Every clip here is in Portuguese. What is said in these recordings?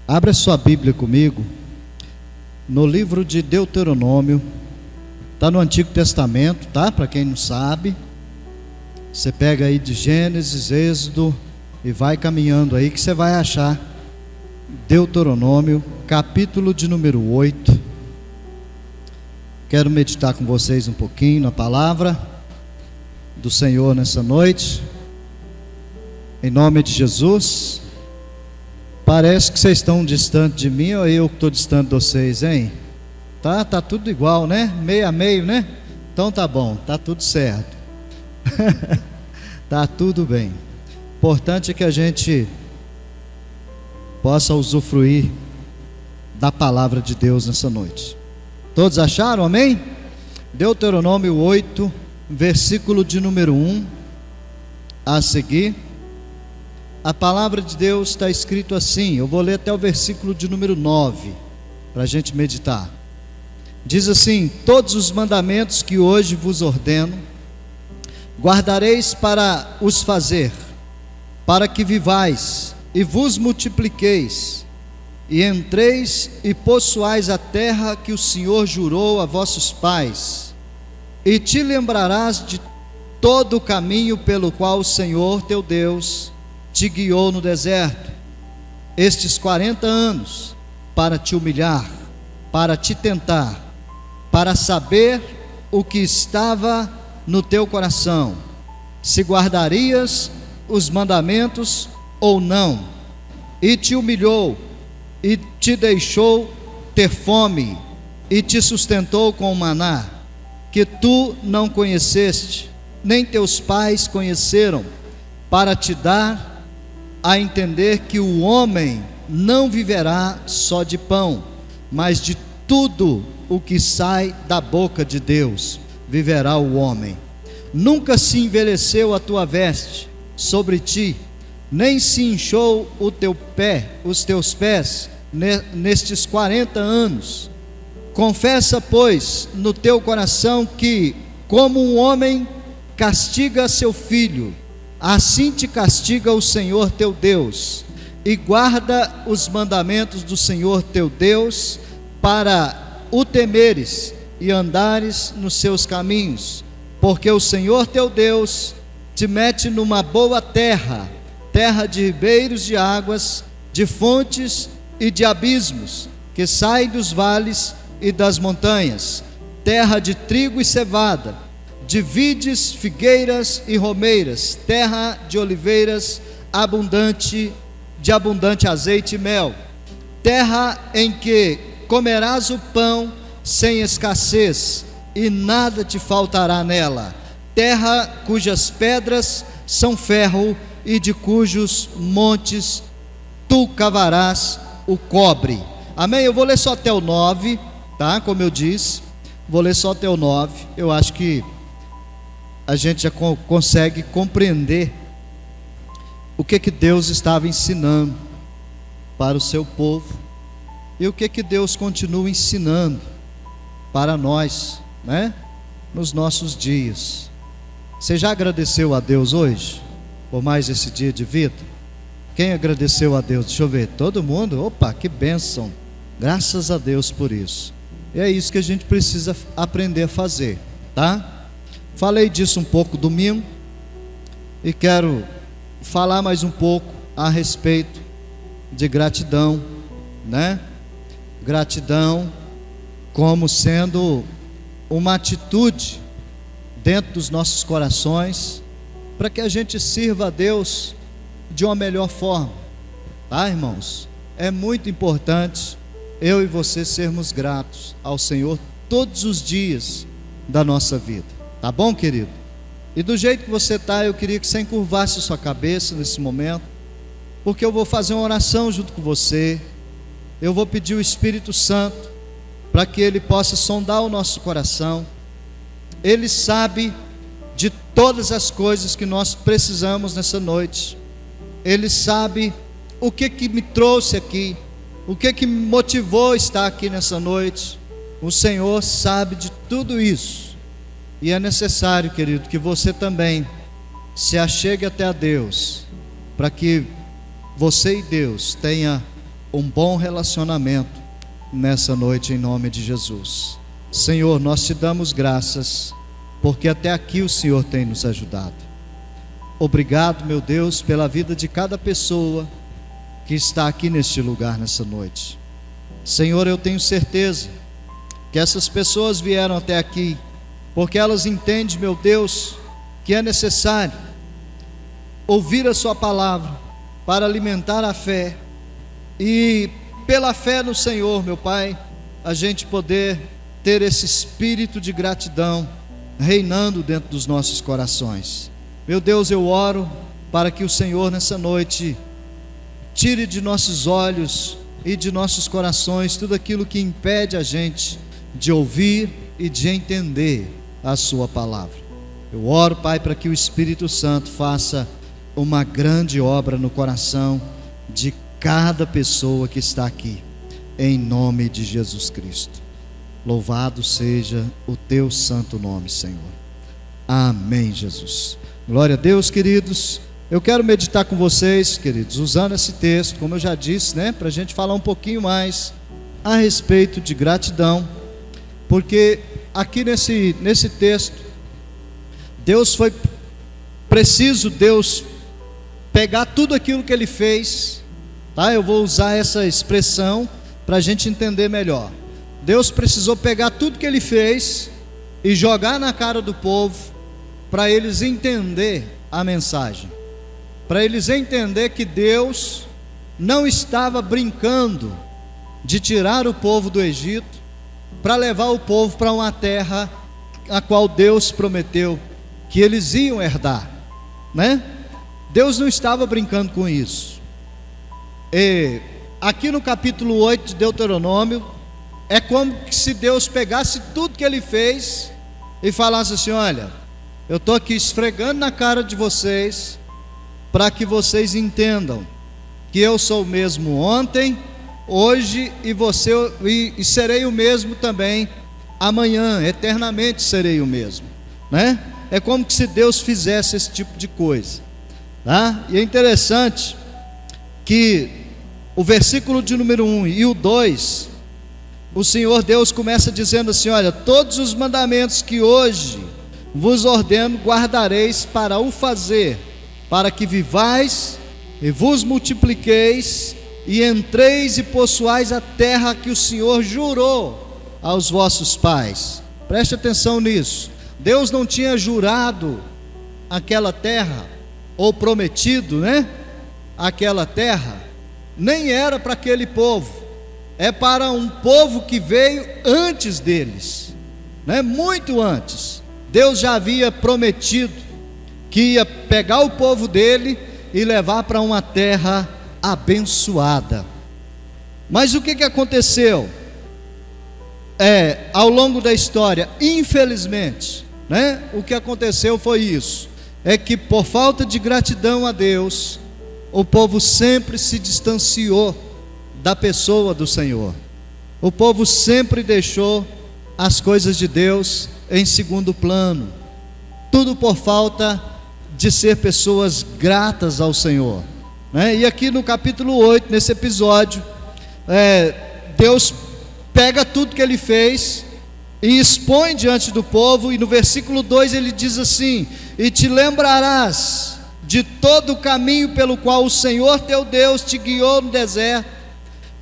Abra sua Bíblia comigo no livro de Deuteronômio. Está no Antigo Testamento, tá? Para quem não sabe, você pega aí de Gênesis, Êxodo e vai caminhando aí que você vai achar Deuteronômio, capítulo de número 8. Quero meditar com vocês um pouquinho na palavra do Senhor nessa noite, em nome de Jesus. Parece que vocês estão distante de mim ou eu que estou distante de vocês, hein? Tá tudo igual, né? Meio a meio, né? Então tá bom, tá tudo certo. Tá tudo bem. Importante é que a gente possa usufruir da palavra de Deus nessa noite. Todos acharam? Amém? Deuteronômio 8, versículo de número 1 a seguir. A palavra de Deus está escrito assim, eu vou ler até o versículo de número 9, para a gente meditar. Diz assim: todos os mandamentos que hoje vos ordeno, guardareis para os fazer, para que vivais e vos multipliqueis, e entreis e possuais a terra que o Senhor jurou a vossos pais, e te lembrarás de todo o caminho pelo qual o Senhor teu Deus te guiou no deserto, estes 40 anos, para te humilhar, para te tentar, para saber o que estava no teu coração, se guardarias os mandamentos ou não. E te humilhou, e te deixou ter fome, e te sustentou com o maná, que tu não conheceste, nem teus pais conheceram, para te dar a entender que o homem não viverá só de pão, mas de tudo o que sai da boca de Deus, viverá o homem. Nunca se envelheceu a tua veste sobre ti, nem se inchou os teus pés, nestes 40 anos. Confessa, pois, no teu coração que, como um homem castiga seu filho, assim te castiga o Senhor teu Deus, e guarda os mandamentos do Senhor teu Deus, para o temeres e andares nos seus caminhos, porque o Senhor teu Deus te mete numa boa terra, terra de ribeiros de águas, de fontes e de abismos, que sai dos vales e das montanhas, terra de trigo e cevada, de vides, figueiras e romeiras, terra de oliveiras de abundante azeite e mel, terra em que comerás o pão sem escassez, e nada te faltará nela, terra cujas pedras são ferro, e de cujos montes tu cavarás o cobre. Amém? Eu vou ler só até o 9, tá? Como eu disse, vou ler só até o 9. Eu acho que a gente já consegue compreender o que Deus estava ensinando para o seu povo e o que Deus continua ensinando para nós, né? Nos nossos dias. Você já agradeceu a Deus hoje por mais esse dia de vida? Quem agradeceu a Deus? Deixa eu ver, todo mundo? Opa, que bênção, graças a Deus por isso. E é isso que a gente precisa aprender a fazer, tá? Falei disso um pouco domingo e quero falar mais um pouco a respeito de gratidão, né? Gratidão como sendo uma atitude dentro dos nossos corações, para que a gente sirva a Deus de uma melhor forma, tá, irmãos? É muito importante eu e você sermos gratos ao Senhor todos os dias da nossa vida. Tá bom, querido? E do jeito que você está, eu queria que você encurvasse sua cabeça nesse momento, porque eu vou fazer uma oração junto com você. Eu vou pedir o Espírito Santo para que Ele possa sondar o nosso coração. Ele sabe de todas as coisas que nós precisamos nessa noite. Ele sabe o que me trouxe aqui, o que me motivou a estar aqui nessa noite. O Senhor sabe de tudo isso. E é necessário, querido, que você também se achegue até a Deus, para que você e Deus tenha um bom relacionamento nessa noite, em nome de Jesus. Senhor, nós te damos graças, porque até aqui o Senhor tem nos ajudado. Obrigado, meu Deus, pela vida de cada pessoa que está aqui neste lugar nessa noite. Senhor, eu tenho certeza que essas pessoas vieram até aqui porque elas entendem, meu Deus, que é necessário ouvir a sua palavra para alimentar a fé, e pela fé no Senhor, meu Pai, a gente poder ter esse espírito de gratidão reinando dentro dos nossos corações. Meu Deus, eu oro para que o Senhor nessa noite tire de nossos olhos e de nossos corações tudo aquilo que impede a gente de ouvir e de entender a sua palavra. Eu oro, Pai, para que o Espírito Santo faça uma grande obra no coração de cada pessoa que está aqui, em nome de Jesus Cristo. Louvado seja o teu santo nome, Senhor. Amém, Jesus. Glória a Deus, queridos. Eu quero meditar com vocês, queridos, usando esse texto, como eu já disse, né, para a gente falar um pouquinho mais a respeito de gratidão, porque aqui nesse texto, Deus pegar tudo aquilo que Ele fez, tá? Eu vou usar essa expressão para a gente entender melhor. Deus precisou pegar tudo que Ele fez e jogar na cara do povo, para eles entender a mensagem, para eles entender que Deus não estava brincando de tirar o povo do Egito para levar o povo para uma terra a qual Deus prometeu que eles iam herdar, né? Deus não estava brincando com isso. E aqui no capítulo 8 de Deuteronômio, é como se Deus pegasse tudo que Ele fez e falasse assim: olha, eu estou aqui esfregando na cara de vocês, para que vocês entendam que eu sou o mesmo ontem, hoje e serei o mesmo também amanhã, eternamente serei o mesmo, né? É como se Deus fizesse esse tipo de coisa, tá? E é interessante que o versículo de número 1 e o 2, o Senhor Deus começa dizendo assim: olha, todos os mandamentos que hoje vos ordeno guardareis para o fazer, para que vivais e vos multipliqueis e entreis e possuais a terra que o Senhor jurou aos vossos pais. Preste atenção nisso. Deus não tinha jurado aquela terra, ou prometido, né? Aquela terra, nem era para aquele povo, é para um povo que veio antes deles, né? Muito antes. Deus já havia prometido que ia pegar o povo dele e levar para uma terra abençoada. Mas o que aconteceu? Ao longo da história, infelizmente, né, o que aconteceu foi isso: é que por falta de gratidão a Deus, o povo sempre se distanciou da pessoa do Senhor. O povo sempre deixou as coisas de Deus em segundo plano, tudo por falta de ser pessoas gratas ao Senhor, né? E aqui no capítulo 8, nesse episódio, Deus pega tudo que Ele fez e expõe diante do povo, e no versículo 2 Ele diz assim: e te lembrarás de todo o caminho pelo qual o Senhor teu Deus te guiou no deserto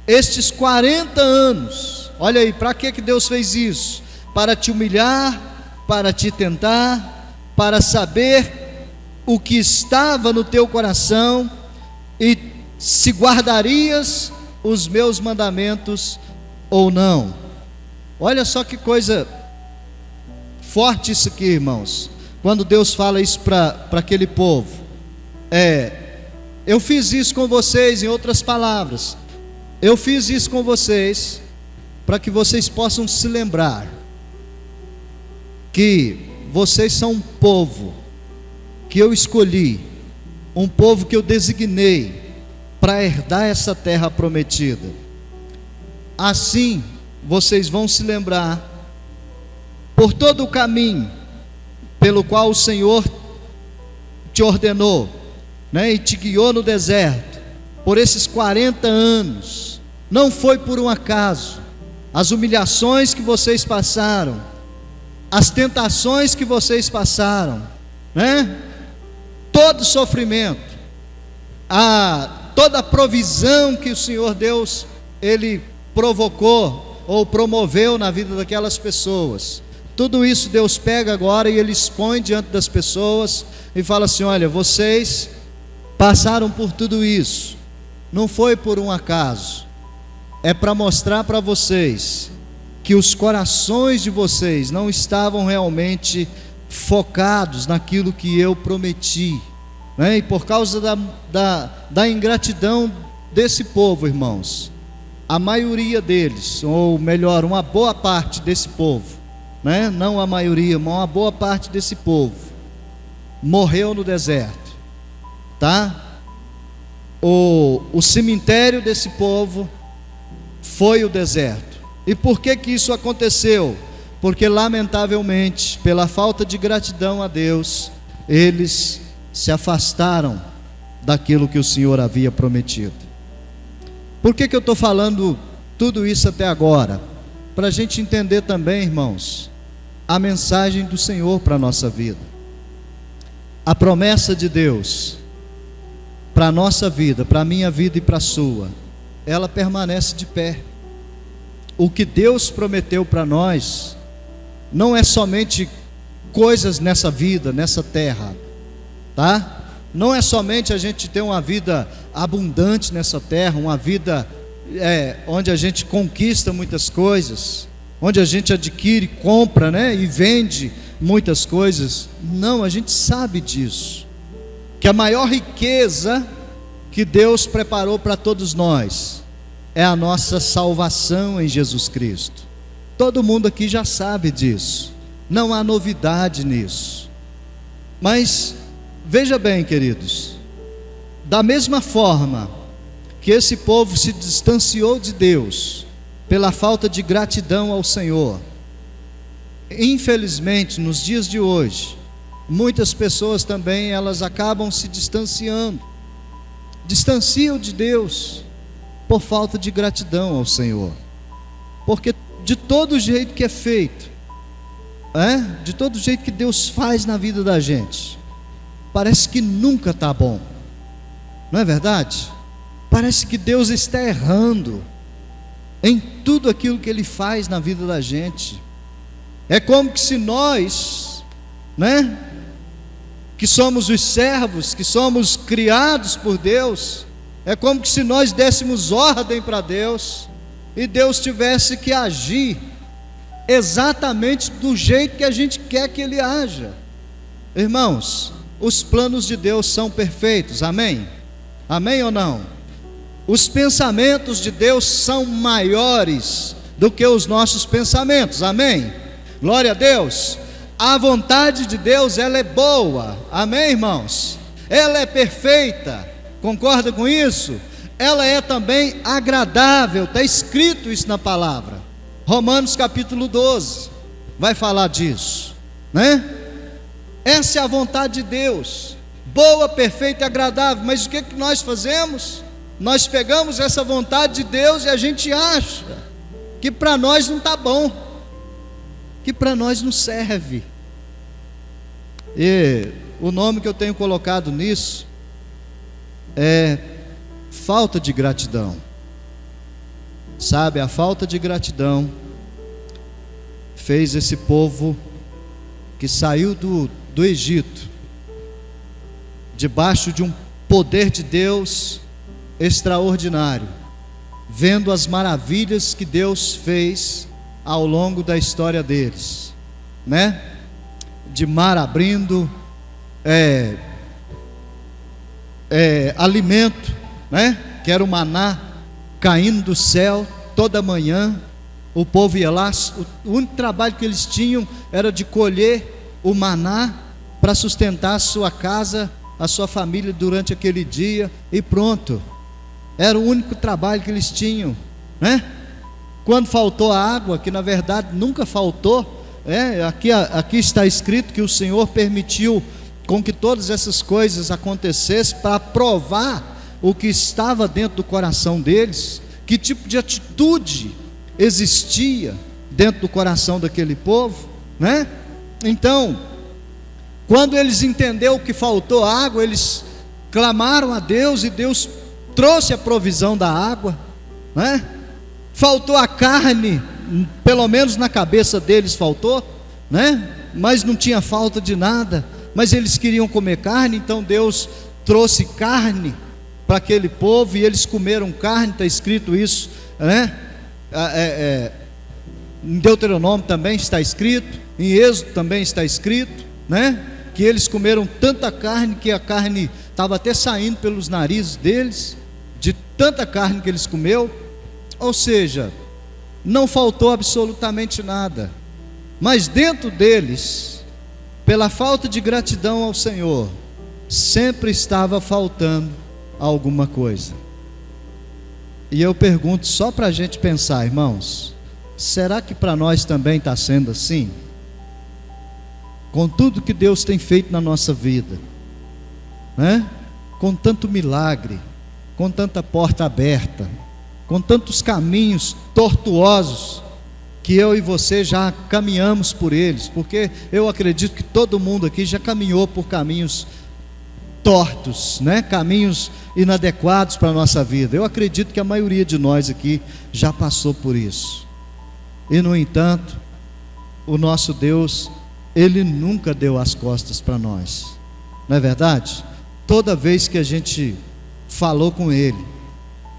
estes 40 anos. Olha aí, para que Deus fez isso? Para te humilhar, para te tentar, para saber o que estava no teu coração, e se guardarias os meus mandamentos ou não. Olha só que coisa forte isso aqui, irmãos. Quando Deus fala isso para aquele povo, eu fiz isso com vocês, em outras palavras, eu fiz isso com vocês para que vocês possam se lembrar que vocês são um povo que eu escolhi, um povo que eu designei para herdar essa terra prometida. Assim vocês vão se lembrar por todo o caminho pelo qual o Senhor te ordenou, né, e te guiou no deserto por esses 40 anos, não foi por um acaso. As humilhações que vocês passaram, as tentações que vocês passaram, né? Todo sofrimento, toda a provisão que o Senhor Deus, Ele provocou ou promoveu na vida daquelas pessoas, tudo isso Deus pega agora e Ele expõe diante das pessoas e fala assim: olha, vocês passaram por tudo isso, não foi por um acaso, é para mostrar para vocês que os corações de vocês não estavam realmente focados naquilo que eu prometi, né? E por causa da ingratidão desse povo, irmãos, a maioria deles, ou melhor, uma boa parte desse povo, né? Não a maioria, mas uma boa parte desse povo morreu no deserto, tá? O cemitério desse povo foi o deserto. E por que isso aconteceu? Porque lamentavelmente, pela falta de gratidão a Deus, eles se afastaram daquilo que o Senhor havia prometido. Por que eu estou falando tudo isso até agora? Para a gente entender também, irmãos, a mensagem do Senhor para a nossa vida. A promessa de Deus para a nossa vida, para a minha vida e para a sua, ela permanece de pé. O que Deus prometeu para nós não é somente coisas nessa vida, nessa terra, tá? Não é somente a gente ter uma vida abundante nessa terra, uma vida onde a gente conquista muitas coisas, onde a gente adquire, compra, né, e vende muitas coisas. Não, a gente sabe disso, que a maior riqueza que Deus preparou para todos nós é a nossa salvação em Jesus Cristo. Todo mundo aqui já sabe disso, não há novidade nisso. Mas veja bem, queridos, da mesma forma que esse povo se distanciou de Deus pela falta de gratidão ao Senhor, infelizmente nos dias de hoje, muitas pessoas também, elas acabam se distanciam de Deus por falta de gratidão ao Senhor. Porque de todo jeito que é feito, de todo jeito que Deus faz na vida da gente, parece que nunca está bom, não é verdade? Parece que Deus está errando em tudo aquilo que Ele faz na vida da gente. É como que se nós, né, que somos os servos, que somos criados por Deus, é como que se nós dessemos ordem para Deus e Deus tivesse que agir exatamente do jeito que a gente quer que Ele haja. Irmãos, os planos de Deus são perfeitos, amém? Amém ou não? Os pensamentos de Deus são maiores do que os nossos pensamentos, amém? Glória a Deus. A vontade de Deus, ela é boa, amém, irmãos? Ela é perfeita, concorda com isso? Ela é também agradável, está escrito isso na palavra. Romanos capítulo 12 vai falar disso, né? Essa é a vontade de Deus, boa, perfeita e agradável. Mas o que nós fazemos? Nós pegamos essa vontade de Deus e a gente acha que para nós não está bom, que para nós não serve. E o nome que eu tenho colocado nisso é falta de gratidão. Sabe, a falta de gratidão fez esse povo que saiu do Egito, debaixo de um poder de Deus extraordinário, vendo as maravilhas que Deus fez ao longo da história deles, né? De mar abrindo, alimento, né? Que era o maná caindo do céu toda manhã. O povo ia lá, o único trabalho que eles tinham era de colher o maná para sustentar a sua casa, a sua família durante aquele dia, e pronto. Era o único trabalho que eles tinham, né? Quando faltou a água, que na verdade nunca faltou, aqui está escrito que o Senhor permitiu com que todas essas coisas acontecessem para provar o que estava dentro do coração deles, que tipo de atitude existia dentro do coração daquele povo, né? Então, quando eles entenderam que faltou água, eles clamaram a Deus e Deus trouxe a provisão da água, né? Faltou a carne, pelo menos na cabeça deles faltou, né? Mas não tinha falta de nada, mas eles queriam comer carne, então Deus trouxe carne para aquele povo e eles comeram carne. Está escrito isso, né? Em Deuteronômio também está escrito, em Êxodo também está escrito, né? Que eles comeram tanta carne que a carne estava até saindo pelos narizes deles, de tanta carne que eles comeu. Ou seja, não faltou absolutamente nada, mas dentro deles, pela falta de gratidão ao Senhor, sempre estava faltando alguma coisa. E eu pergunto só para a gente pensar, irmãos, será que para nós também está sendo assim? Com tudo que Deus tem feito na nossa vida, né? Com tanto milagre, com tanta porta aberta, com tantos caminhos tortuosos, que eu e você já caminhamos por eles, porque eu acredito que todo mundo aqui já caminhou por caminhos tortos, né? Caminhos inadequados para a nossa vida. Eu acredito que a maioria de nós aqui já passou por isso. E no entanto, o nosso Deus, Ele nunca deu as costas para nós, não é verdade? Toda vez que a gente falou com Ele,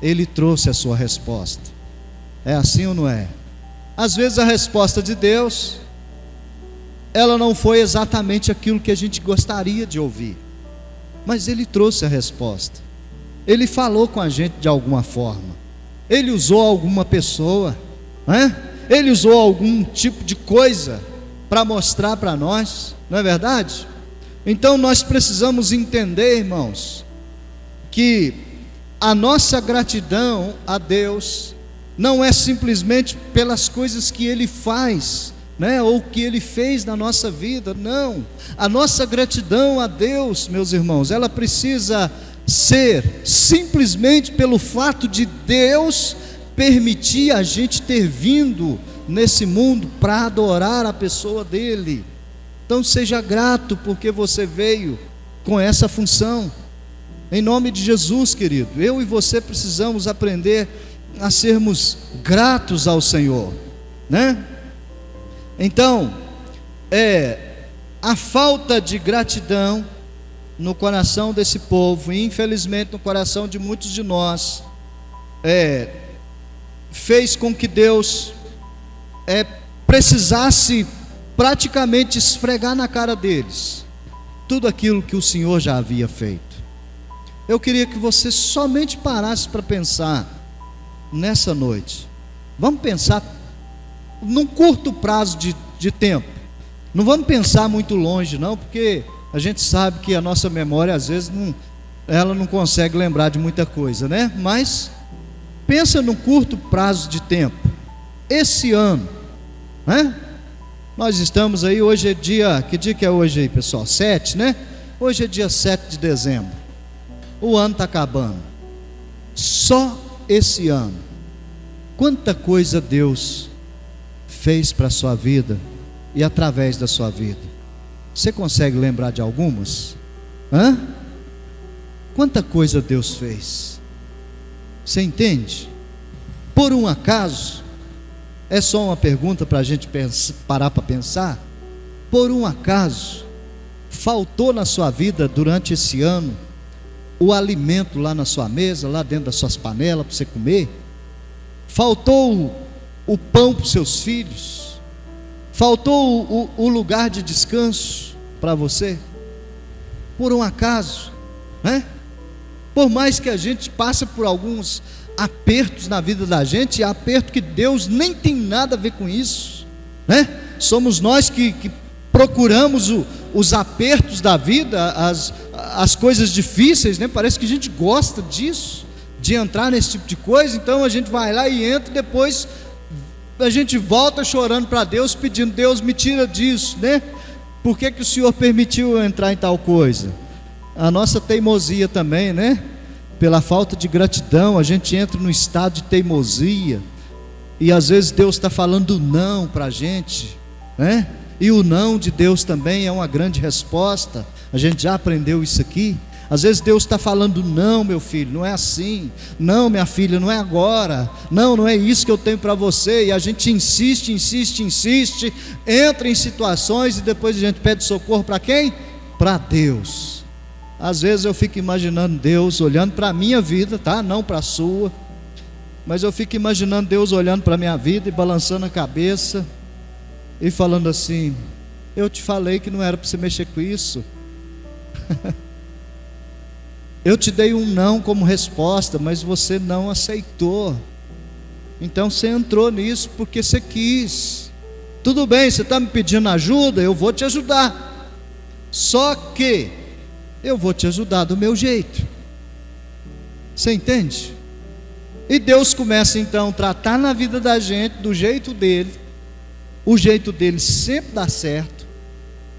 Ele trouxe a sua resposta. É assim ou não é? Às vezes a resposta de Deus, ela não foi exatamente aquilo que a gente gostaria de ouvir, mas Ele trouxe a resposta. Ele falou com a gente de alguma forma, Ele usou alguma pessoa, né? Ele usou algum tipo de coisa para mostrar para nós, não é verdade? Então nós precisamos entender, irmãos, que a nossa gratidão a Deus não é simplesmente pelas coisas que Ele faz, né, ou que Ele fez na nossa vida. Não, a nossa gratidão a Deus, meus irmãos, ela precisa ser simplesmente pelo fato de Deus permitir a gente ter vindo nesse mundo para adorar a pessoa dEle. Então seja grato porque você veio com essa função, em nome de Jesus, querido. Eu e você precisamos aprender a sermos gratos ao Senhor, né? Então, a falta de gratidão no coração desse povo, e infelizmente no coração de muitos de nós, fez com que Deus precisasse praticamente esfregar na cara deles tudo aquilo que o Senhor já havia feito. Eu queria que você somente parasse para pensar nessa noite. Vamos pensar num curto prazo de tempo. Não vamos pensar muito longe não, porque a gente sabe que a nossa memória às vezes ela não consegue lembrar de muita coisa, né? Mas pensa num curto prazo de tempo. Esse ano, né? Nós estamos aí, hoje é dia, que dia que é hoje aí, pessoal? 7, né? Hoje é dia 7 de dezembro. O ano está acabando. Só esse ano, quanta coisa Deus fez para a sua vida e através da sua vida. Você consegue lembrar de algumas? Quanta coisa Deus fez. Você entende? Por um acaso, é só uma pergunta para a gente parar para pensar. Por um acaso, faltou na sua vida durante esse ano o alimento lá na sua mesa, lá dentro das suas panelas para você comer? Faltou o pão para os seus filhos? Faltou o lugar de descanso para você? Por um acaso, né? Por mais que a gente passe por alguns apertos na vida da gente, aperto que Deus nem tem nada a ver com isso, né? Somos nós que procuramos os apertos da vida, as coisas difíceis, né? Parece que a gente gosta disso, de entrar nesse tipo de coisa. Então a gente vai lá e entra, e depois a gente volta chorando para Deus, pedindo: Deus, me tira disso, né? Por que o Senhor permitiu eu entrar em tal coisa? A nossa teimosia também, né? pela falta de gratidão, a gente entra num estado de teimosia, e às vezes Deus está falando não para a gente, né? E o não de Deus também é uma grande resposta. A gente já aprendeu isso aqui. Às vezes Deus está falando: não, meu filho, não é assim. Não, minha filha, não é agora. Não, não é isso que eu tenho para você. E a gente insiste, entra em situações e depois a gente pede socorro para quem? Para Deus. Às vezes eu fico imaginando Deus olhando para a minha vida, tá? Não para a sua. Mas eu fico imaginando Deus olhando para a minha vida e balançando a cabeça e falando assim: eu te falei que não era para você mexer com isso. Eu te dei um não como resposta, mas você não aceitou. Então você entrou nisso porque você quis. Tudo bem, você está me pedindo ajuda, eu vou te ajudar. Só que eu vou te ajudar do meu jeito. Você entende? E Deus começa então a tratar na vida da gente do jeito dele. O jeito dele sempre dá certo,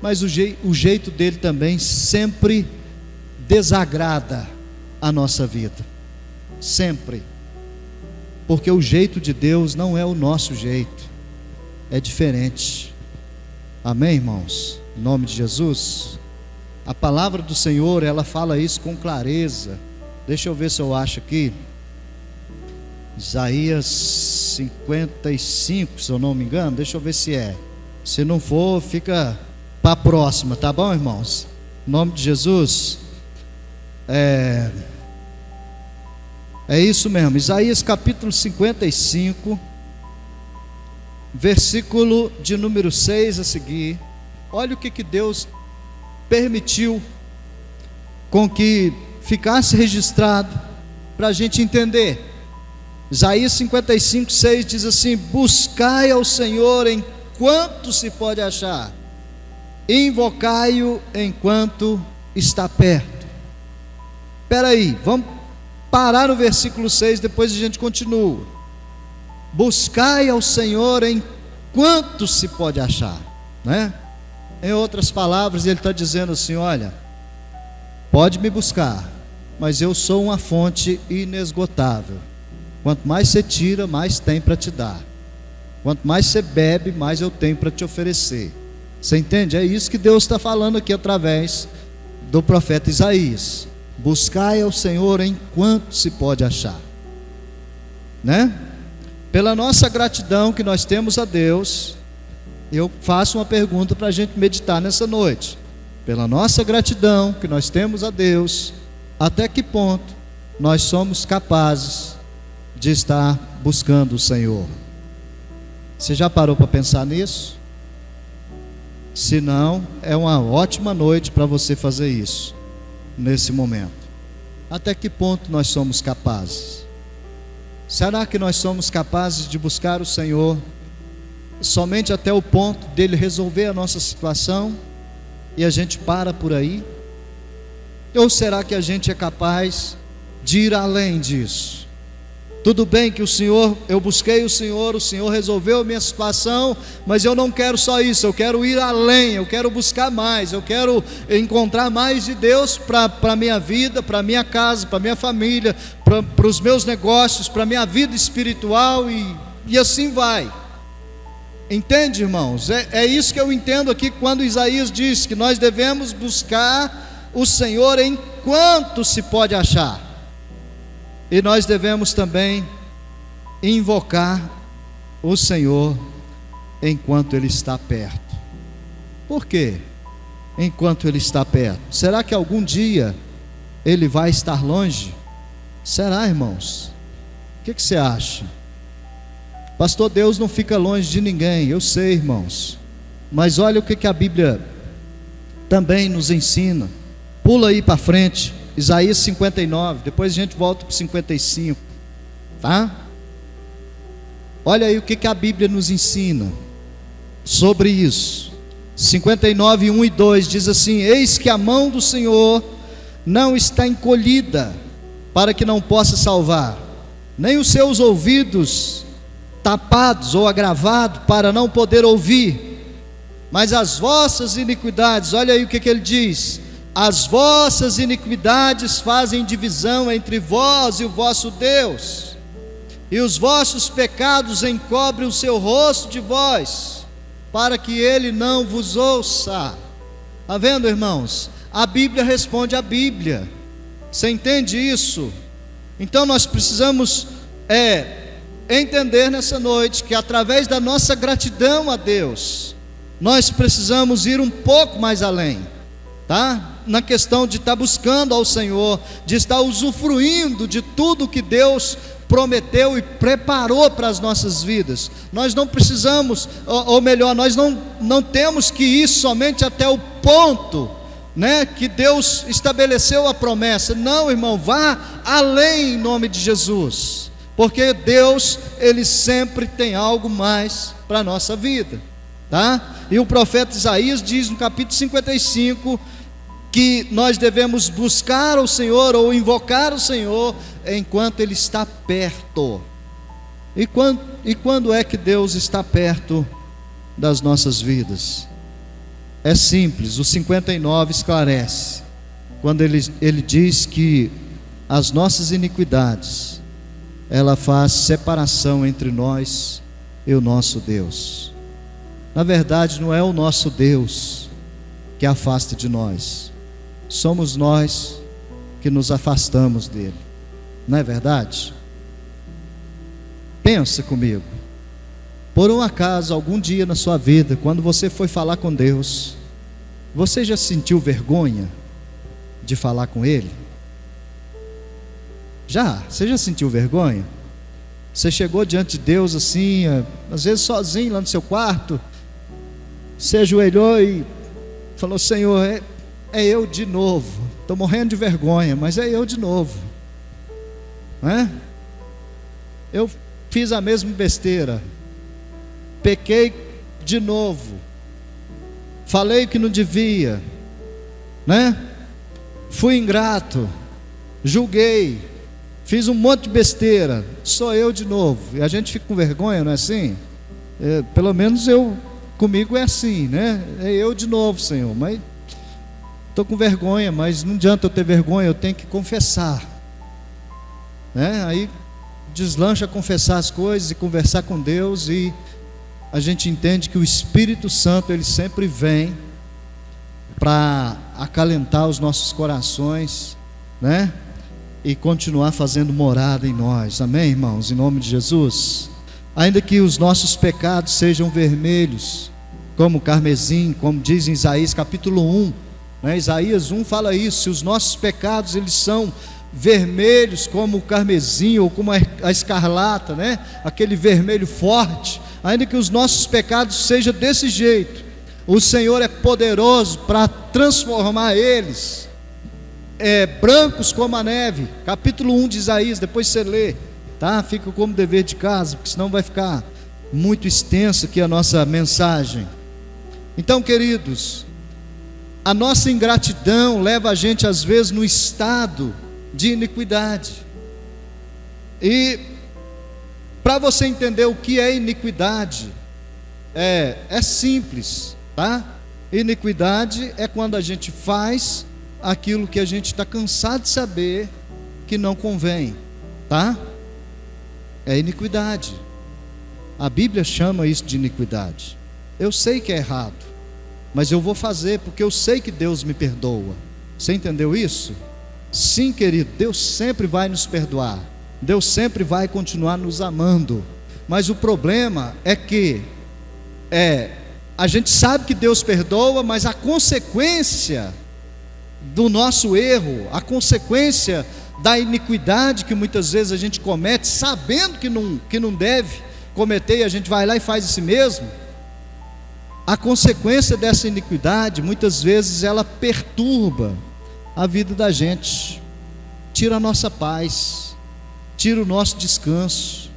mas o jeito dele também sempre desagrada a nossa vida, sempre, porque o jeito de Deus não é o nosso jeito, é diferente. Amém, irmãos? Em nome de Jesus. A palavra do Senhor, ela fala isso com clareza. Deixa eu ver se eu acho aqui, Isaías 55, se eu não me engano. Deixa eu ver se é. Se não for, fica para a próxima, tá bom, irmãos? Em nome de Jesus. É isso mesmo, Isaías capítulo 55, versículo de número 6 a seguir. Olha o que Deus permitiu com que ficasse registrado, para a gente entender. Isaías 55, 6 diz assim: buscai ao Senhor enquanto se pode achar, invocai-o enquanto está perto. Espera aí, vamos parar no versículo 6, depois a gente continua. Buscai ao Senhor enquanto se pode achar, né? Em outras palavras, ele está dizendo assim: olha, pode me buscar, mas eu sou uma fonte inesgotável. Quanto mais você tira, mais tem para te dar. Quanto mais você bebe, mais eu tenho para te oferecer. Você entende? É isso que Deus está falando aqui através do profeta Isaías. Buscai ao Senhor enquanto se pode achar, né? Pela nossa gratidão que nós temos a Deus, eu faço uma pergunta para a gente meditar nessa noite. Pela nossa gratidão que nós temos a Deus, até que ponto nós somos capazes de estar buscando o Senhor? Você já parou para pensar nisso? Se não, é uma ótima noite para você fazer isso nesse momento. Até que ponto nós somos capazes? Será que nós somos capazes de buscar o Senhor somente até o ponto dele resolver a nossa situação e a gente para por aí? Ou será que a gente é capaz de ir além disso? Tudo bem que eu busquei o Senhor resolveu a minha situação, mas eu não quero só isso, eu quero ir além, eu quero buscar mais, eu quero encontrar mais de Deus para a minha vida, para a minha casa, para a minha família, para os meus negócios, para a minha vida espiritual e assim vai. Entende, irmãos? É isso que eu entendo aqui quando Isaías diz que nós devemos buscar o Senhor enquanto se pode achar. E nós devemos também invocar o Senhor enquanto Ele está perto. Por quê? Enquanto Ele está perto. Será que algum dia Ele vai estar longe? Será, irmãos? O que você acha? Pastor, Deus não fica longe de ninguém. Eu sei, irmãos. Mas olha o que a Bíblia também nos ensina. Pula aí para frente. Isaías 59, depois a gente volta para 55, tá? Olha aí o que a Bíblia nos ensina sobre isso. 59, 1 e 2 diz assim: eis que a mão do Senhor não está encolhida para que não possa salvar, nem os seus ouvidos tapados ou agravados para não poder ouvir, mas as vossas iniquidades, olha aí o que ele diz, as vossas iniquidades fazem divisão entre vós e o vosso Deus, e os vossos pecados encobrem o seu rosto de vós, para que ele não vos ouça. Está vendo, irmãos? A Bíblia responde à Bíblia. Você entende isso? Então nós precisamos entender nessa noite que através da nossa gratidão a Deus, nós precisamos ir um pouco mais além, tá? Na questão de estar buscando ao Senhor, de estar usufruindo de tudo que Deus prometeu e preparou para as nossas vidas. Nós não precisamos, ou melhor, nós não temos que ir somente até o ponto, né, que Deus estabeleceu a promessa. Não, irmão, vá além em nome de Jesus, porque Deus, Ele sempre tem algo mais para a nossa vida, tá? E o profeta Isaías diz no capítulo 55, que nós devemos buscar o Senhor, ou invocar o Senhor, enquanto Ele está perto. E quando é que Deus está perto das nossas vidas? É simples, o 59 esclarece, quando ele diz que as nossas iniquidades, ela faz separação entre nós e o nosso Deus. Na verdade, não é o nosso Deus que afasta de nós, somos nós que nos afastamos dele, não é verdade? Pensa comigo, por um acaso, algum dia na sua vida, quando você foi falar com Deus, você já sentiu vergonha de falar com Ele? Você já sentiu vergonha? Você chegou diante de Deus assim, às vezes sozinho lá no seu quarto, você ajoelhou e falou: Senhor, é eu de novo, estou morrendo de vergonha, mas é eu de novo, não é? Eu fiz a mesma besteira, pequei de novo, falei o que não devia, né? Fui ingrato, julguei, fiz um monte de besteira, sou eu de novo. E a gente fica com vergonha, não é assim? Pelo menos comigo é assim, né? É eu de novo, Senhor, mas estou com vergonha, mas não adianta eu ter vergonha, eu tenho que confessar, né? Aí deslancha confessar as coisas e conversar com Deus, e a gente entende que o Espírito Santo, ele sempre vem para acalentar os nossos corações, né? E continuar fazendo morada em nós, amém, irmãos, em nome de Jesus. Ainda que os nossos pecados sejam vermelhos como carmesim, como diz em Isaías capítulo 1, né? Isaías 1 fala isso, se os nossos pecados eles são vermelhos como o carmesim, ou como a escarlata, né? Aquele vermelho forte, ainda que os nossos pecados sejam desse jeito, o Senhor é poderoso para transformar eles brancos como a neve. Capítulo 1 de Isaías, depois você lê, tá? Fica como dever de casa, porque senão vai ficar muito extenso aqui a nossa mensagem. Então, queridos, a nossa ingratidão leva a gente às vezes no estado de iniquidade. E para você entender o que é iniquidade, é simples, tá? Iniquidade é quando a gente faz aquilo que a gente está cansado de saber que não convém, tá? É iniquidade. A Bíblia chama isso de iniquidade. Eu sei que é errado, mas eu vou fazer porque eu sei que Deus me perdoa. Você entendeu isso? Sim, querido, Deus sempre vai nos perdoar, Deus sempre vai continuar nos amando, mas o problema é que a gente sabe que Deus perdoa, mas a consequência do nosso erro, a consequência da iniquidade que muitas vezes a gente comete, sabendo que não deve cometer, e a gente vai lá e faz isso mesmo, a consequência dessa iniquidade, muitas vezes ela perturba a vida da gente, tira a nossa paz, tira o nosso descanso,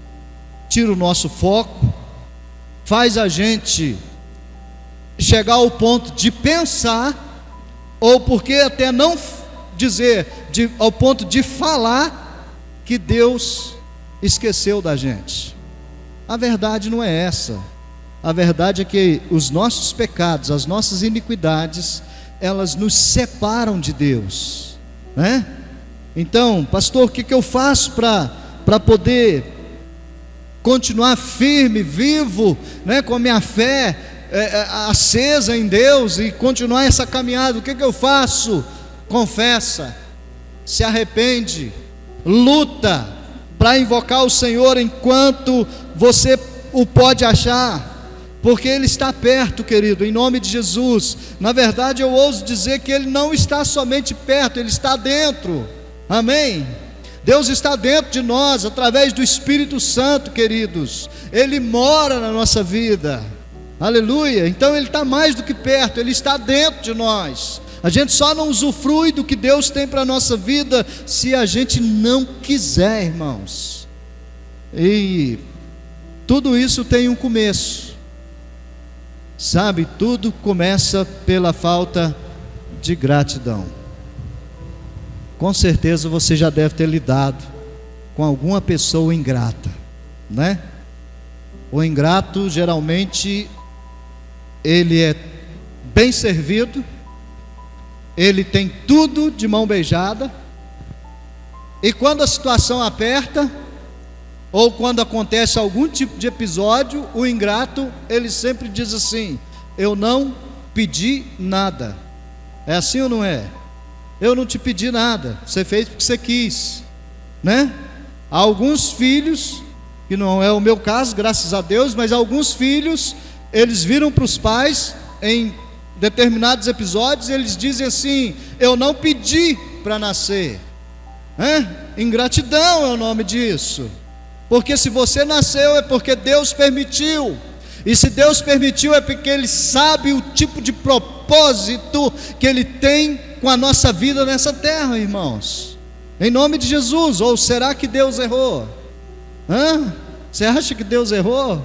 tira o nosso foco, faz a gente chegar ao ponto de pensar, ou porque até não dizer, ao ponto de falar que Deus esqueceu da gente. A verdade não é essa. A verdade é que os nossos pecados, as nossas iniquidades elas nos separam de Deus, né? Então, pastor, o que eu faço para poder continuar firme, vivo, né, com a minha fé acesa em Deus e continuar essa caminhada? O que eu faço? Confessa, se arrepende, luta para invocar o Senhor enquanto você o pode achar, porque Ele está perto, querido, em nome de Jesus. Na verdade, eu ouso dizer que Ele não está somente perto, Ele está dentro, amém? Deus está dentro de nós, através do Espírito Santo, queridos. Ele mora na nossa vida, aleluia. Então Ele está mais do que perto, Ele está dentro de nós. A gente só não usufrui do que Deus tem para a nossa vida se a gente não quiser, irmãos. E tudo isso tem um começo, sabe? Tudo começa pela falta de gratidão. Com certeza você já deve ter lidado com alguma pessoa ingrata, né? O ingrato, geralmente, ele é bem servido, ele tem tudo de mão beijada, e quando a situação aperta, ou quando acontece algum tipo de episódio, o ingrato, ele sempre diz assim: eu não pedi nada. É assim ou não é? Eu não te pedi nada, você fez porque você quis, né? Há alguns filhos, que não é o meu caso, graças a Deus, mas alguns filhos, eles viram para os pais em determinados episódios, eles dizem assim: eu não pedi para nascer, ingratidão é o nome disso, porque se você nasceu é porque Deus permitiu, e se Deus permitiu é porque Ele sabe o tipo de propósito que Ele tem com a nossa vida nessa terra, irmãos, em nome de Jesus. Ou será que Deus errou? Você acha que Deus errou?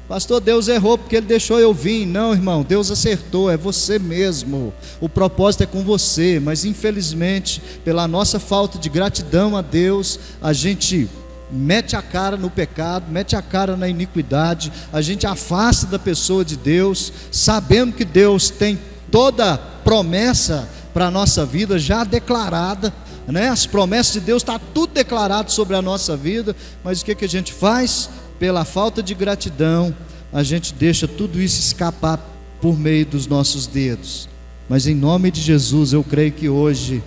Pastor, Deus errou porque Ele deixou eu vir. Não, irmão, Deus acertou, é você mesmo, o propósito é com você, mas infelizmente, pela nossa falta de gratidão a Deus, a gente mete a cara no pecado, mete a cara na iniquidade, a gente afasta da pessoa de Deus, sabendo que Deus tem toda promessa para a nossa vida já declarada, né? As promessas de Deus, está tudo declarado sobre a nossa vida, mas o que a gente faz? Pela falta de gratidão, a gente deixa tudo isso escapar por meio dos nossos dedos. Mas em nome de Jesus, eu creio que hoje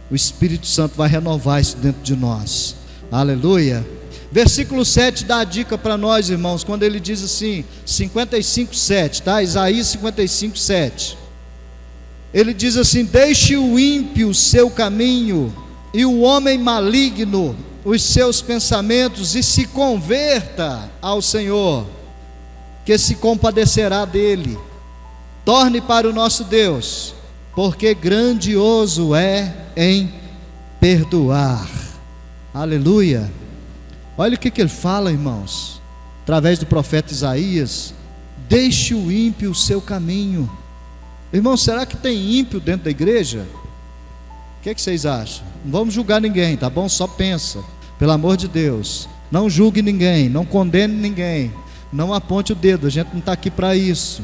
o Espírito Santo vai renovar isso dentro de nós, aleluia. Versículo 7 dá a dica para nós, irmãos, quando ele diz assim, 55:7, tá? Isaías 55:7. Ele diz assim: deixe o ímpio o seu caminho, e o homem maligno os seus pensamentos, e se converta ao Senhor, que se compadecerá dele. Torne para o nosso Deus, porque grandioso é em perdoar. Aleluia. Olha o que ele fala, irmãos, através do profeta Isaías: deixe o ímpio o seu caminho. Irmão, será que tem ímpio dentro da igreja? O que vocês acham? Não vamos julgar ninguém, tá bom? Só pensa, pelo amor de Deus. Não julgue ninguém, não condene ninguém, não aponte o dedo, a gente não está aqui para isso.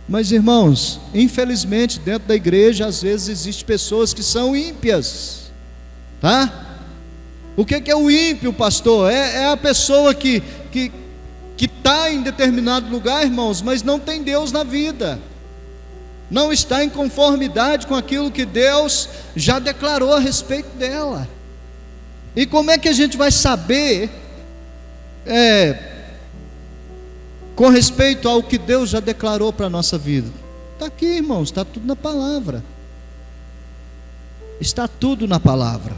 Mas, irmãos, infelizmente dentro da igreja às vezes existem pessoas que são ímpias, tá? O que é o ímpio, pastor? É a pessoa que está em determinado lugar, irmãos, mas não tem Deus na vida, não está em conformidade com aquilo que Deus já declarou a respeito dela. E como é que a gente vai saber com respeito ao que Deus já declarou para a nossa vida? Está aqui, irmãos, está tudo na palavra, está tudo na palavra.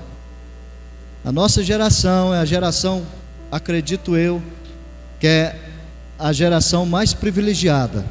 A nossa geração é a geração, acredito eu, que é a geração mais privilegiada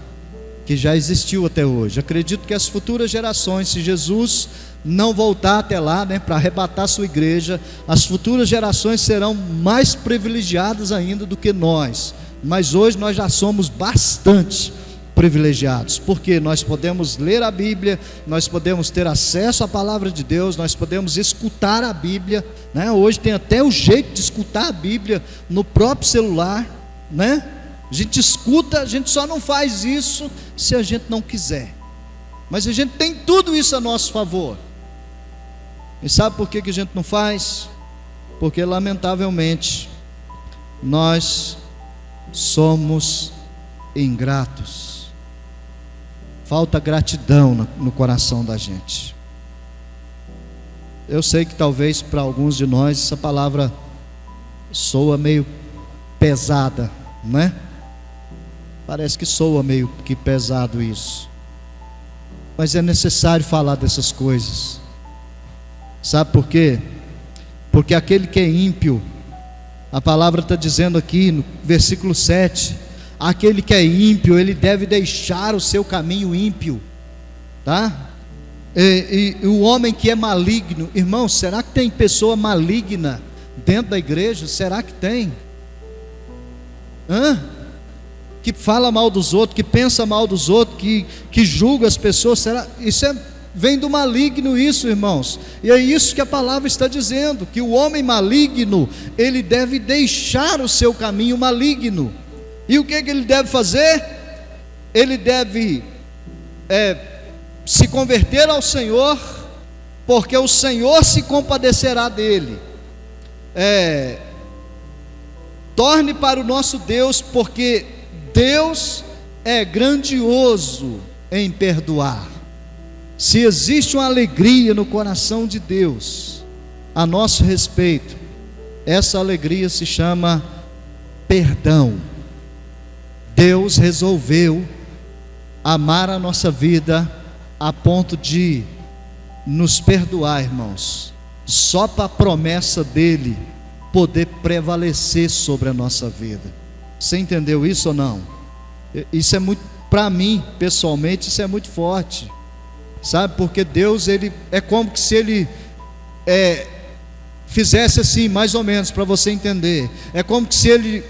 que já existiu até hoje. Acredito que as futuras gerações, se Jesus não voltar até lá, né, para arrebatar a sua igreja, as futuras gerações serão mais privilegiadas ainda do que nós. Mas hoje nós já somos bastante privilegiados, porque nós podemos ler a Bíblia, nós podemos ter acesso à palavra de Deus, nós podemos escutar a Bíblia, né? Hoje tem até o jeito de escutar a Bíblia no próprio celular, né? A gente escuta, a gente só não faz isso se a gente não quiser. Mas a gente tem tudo isso a nosso favor. E sabe por que a gente não faz? Porque lamentavelmente nós somos ingratos. Falta gratidão no coração da gente. Eu sei que talvez para alguns de nós essa palavra soa meio pesada, né? Parece que soa meio que pesado isso. Mas é necessário falar dessas coisas. Sabe por quê? Porque aquele que é ímpio, a palavra está dizendo aqui no versículo 7, aquele que é ímpio, ele deve deixar o seu caminho ímpio, tá? E o homem que é maligno, irmão, será que tem pessoa maligna dentro da igreja? Será que tem? Que fala mal dos outros, que pensa mal dos outros, que julga as pessoas, será? Vem do maligno isso, irmãos. E é isso que a palavra está dizendo, que o homem maligno, ele deve deixar o seu caminho maligno. E o que ele deve fazer? Ele deve se converter ao Senhor, porque o Senhor se compadecerá dele. Torne para o nosso Deus, porque Deus é grandioso em perdoar. Se existe uma alegria no coração de Deus a nosso respeito, essa alegria se chama perdão. Deus resolveu amar a nossa vida a ponto de nos perdoar, irmãos, só para a promessa dele poder prevalecer sobre a nossa vida. Você entendeu isso ou não? Isso é muito, para mim pessoalmente, isso é muito forte, sabe? Porque Deus, ele é como que se ele fizesse assim, mais ou menos, para você entender. É como que se ele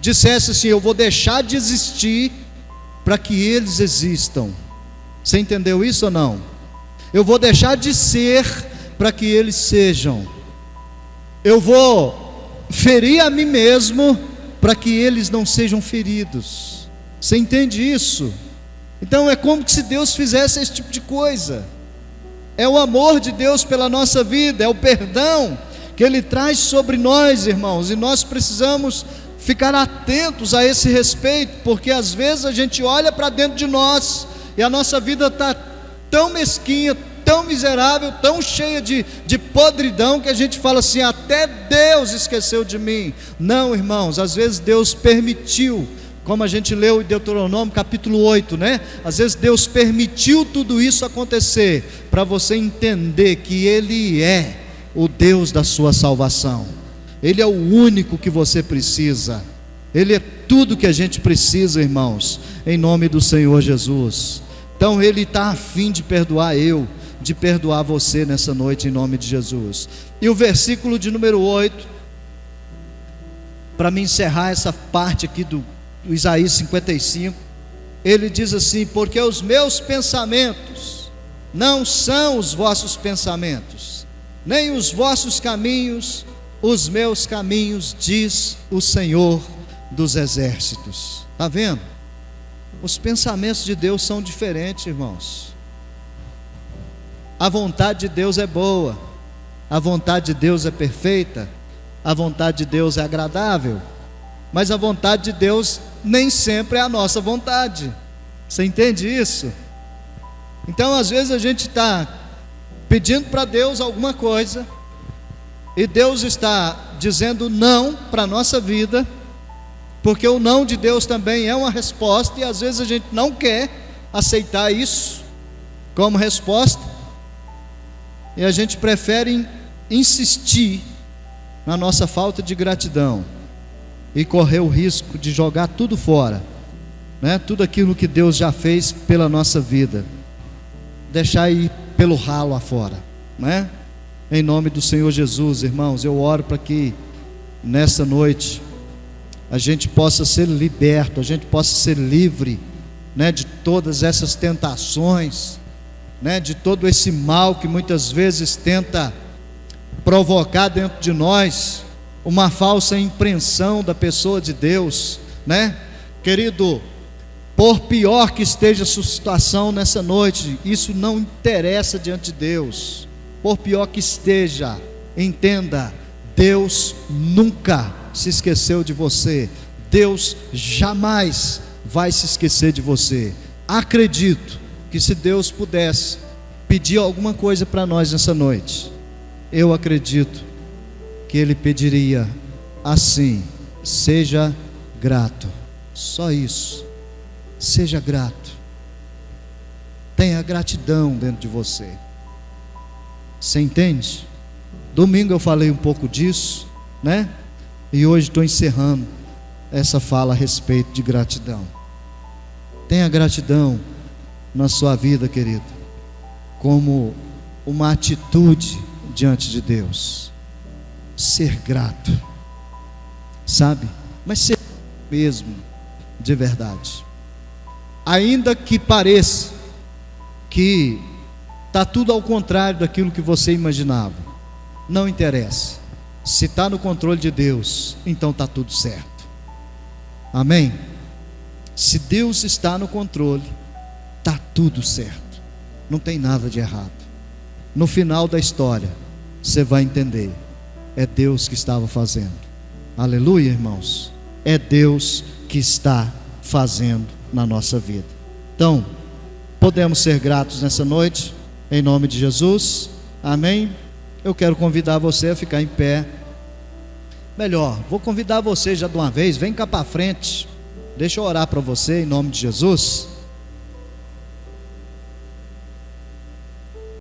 dissesse assim: eu vou deixar de existir para que eles existam. Você entendeu isso ou não? Eu vou deixar de ser para que eles sejam. Eu vou ferir a mim mesmo para que eles não sejam feridos. Você entende isso? Então é como se Deus fizesse esse tipo de coisa. É o amor de Deus pela nossa vida, é o perdão que Ele traz sobre nós, irmãos. E nós precisamos ficar atentos a esse respeito, porque às vezes a gente olha para dentro de nós e a nossa vida está tão mesquinha, tão miserável, tão cheia de podridão, que a gente fala assim: até Deus esqueceu de mim. Não, irmãos, às vezes Deus permitiu, como a gente leu em Deuteronômio capítulo 8, né? Às vezes Deus permitiu tudo isso acontecer, para você entender que Ele é o Deus da sua salvação. Ele é o único que você precisa. Ele é tudo que a gente precisa, irmãos, em nome do Senhor Jesus. Então Ele está a fim de perdoar de perdoar você nessa noite, em nome de Jesus. E o versículo de número 8, para me encerrar essa parte aqui do Isaías 55, ele diz assim: porque os meus pensamentos não são os vossos pensamentos, nem os vossos caminhos os meus caminhos, diz o Senhor dos exércitos. Está vendo? Os pensamentos de Deus são diferentes, irmãos. A vontade de Deus é boa, a vontade de Deus é perfeita, a vontade de Deus é agradável, mas a vontade de Deus nem sempre é a nossa vontade. Você entende isso? Então às vezes a gente está pedindo para Deus alguma coisa, e Deus está dizendo não para a nossa vida, porque o não de Deus também é uma resposta, e às vezes a gente não quer aceitar isso como resposta, e a gente prefere insistir na nossa falta de gratidão, e correr o risco de jogar tudo fora, né? Tudo aquilo que Deus já fez pela nossa vida, deixar ir pelo ralo afora, né? Em nome do Senhor Jesus, irmãos, eu oro para que nessa noite a gente possa ser liberto, a gente possa ser livre, né, de todas essas tentações, né, de todo esse mal que muitas vezes tenta provocar dentro de nós uma falsa impressão da pessoa de Deus, né? Querido, Por pior que esteja a sua situação nessa noite, isso não interessa diante de Deus. Por pior que esteja, entenda, Deus nunca se esqueceu de você. Deus jamais vai se esquecer de você. Acredito que se Deus pudesse pedir alguma coisa para nós nessa noite, eu acredito que Ele pediria assim: seja grato. Só isso. Seja grato. Tenha gratidão dentro de você. Você entende? Domingo eu falei um pouco disso, né? E hoje estou encerrando essa fala a respeito de gratidão. Tenha gratidão na sua vida, querido, como uma atitude diante de Deus. Ser grato, sabe? Mas ser mesmo, de verdade. Ainda que pareça que está tudo ao contrário daquilo que você imaginava, não interessa. Se está no controle de Deus, então está tudo certo. Amém? Se Deus está no controle, está tudo certo. Não tem nada de errado. No final da história, você vai entender: é Deus que estava fazendo. Aleluia, irmãos. É Deus que está fazendo na nossa vida. Então, podemos ser gratos nessa noite, em nome de Jesus. Amém? Eu quero convidar você a ficar em pé. Melhor, vou convidar você já de uma vez, vem cá para frente. Deixa eu orar para você em nome de Jesus.